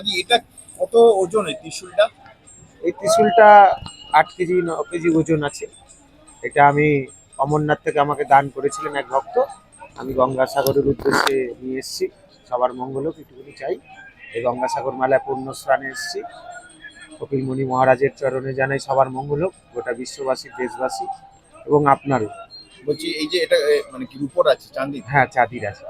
বাবাজি এটা কত ওজন এই ত্রিশূলটা? এই ত্রিশূলটা 8 কেজি 9 কেজি ওজন আছে। এটা আমি অমরনাথ থেকে আমাকে দান করেছিলেন এক ভক্ত। আমি গঙ্গাসাগরের উদ্দেশ্যে নিয়ে এসেছি। সবার মঙ্গল হোক এটুকুনি চাই। এই গঙ্গাসাগর মেলায় পুণ্য স্নানে এসেছি। কপিলমুনি মহারাজের চরণে জানাই সবার মঙ্গল হোক, গোটা বিশ্ববাসী, দেশবাসী এবং আপনারও। বলছি এই যে এটা মানে কি রূপোর আছে চাঁদি? হ্যাঁ, চাঁদির আছে।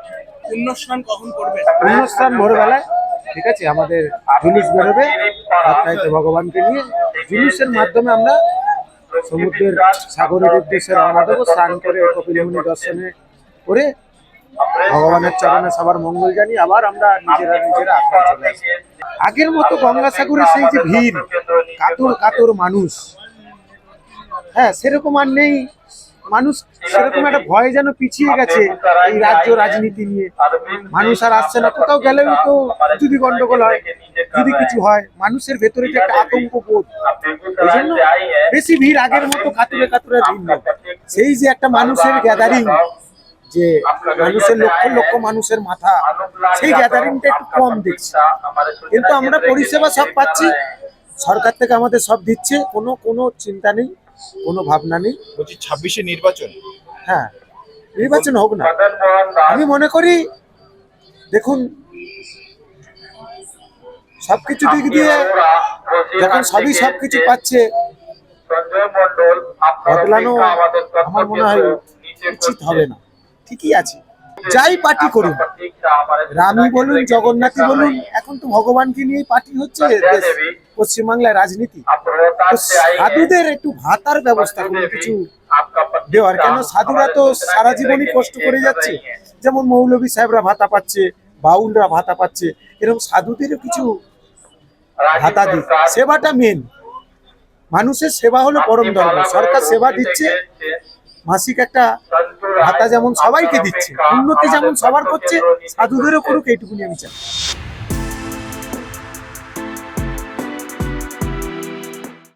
পুণ্যস্নান কখন করবে? পুণ্যস্থান ভোরবেলায়, ঠিক আছে। আমাদের জুলুস বেরোবে রাত্রাইতে ভগবানকে নিয়ে। জুলুসের মাধ্যমে আমরা সমুদ্রের সাগরের উদ্দেশ্যে রওনা দেবো। স্নান করে কপিলমুনি দর্শনে করে ভগবানের চরণে সবার মঙ্গল জানি আবার আমরা নিজেরা আত্মায় চলে আসি। আগের মতো গঙ্গাসাগরের সেই যে ভিড়, কাতর কাতর মানুষ, হ্যাঁ সেরকম আর নেই। মানুষ সেরকম একটা ভয় যেন পিছিয়ে গেছে এই রাজ্য রাজনীতি নিয়ে। মানুষ আর আসছে না। কোথাও গেলেও তো যদি গন্ডগোল হয়, যদি কিছু হয়, মানুষের ভেতরে যে একটা আতঙ্ক বোধ, এই জন্য বেশি ভিড় আগের মতো কাতুরে কাতুরে ভিড় নেই। সেই যে একটা মানুষের গ্যাদারিং, যে মানুষের লক্ষ লক্ষ মানুষের মাথা, সেই গ্যাদারিংটা একটু কম দেখছি। কিন্তু আমরা পরিষেবা সব পাচ্ছি, সরকার থেকে আমাদের সব দিচ্ছে, কোনো চিন্তা নেই, কোনো ভাবনা নেই। বলছি 26-এ নির্বাচন। হ্যাঁ, নির্বাচন হোক না। আমি মনে করি, দেখুন সবকিছু দিক দিয়ে যখন সবকিছু পাচ্ছে, বদলানো আমার মনে হয় উচিত হবে না। ঠিকই আছে, যাই পার্টি করুন, রামই বলুন জগন্নাথই বলুন, এখন তো ভগবানকে নিয়েই পার্টি হচ্ছে পশ্চিমবাংলায় রাজনীতি। তো সাধুদের একটু ভাতার ব্যবস্থা কোনো কিছু দেওয়ার, কেন সাধুরা তো সারা জীবনই কষ্ট করে যাচ্ছে। যেমন মৌলভী সাহেবরা ভাতা পাচ্ছে, বাউলরা ভাতা পাচ্ছে, এরকম সাধুদেরও কিছু ভাতা দিক। সেবাটা মেন, মানুষের সেবা হলো পরম ধর্ম। সরকার সেবা দিচ্ছে, মাসিক একটা ভাতা যেমন সবাইকে দিচ্ছে, উন্নতি যেমন সবার করছে, সাধুদেরও করুক, এইটুকুনি আমি চাই।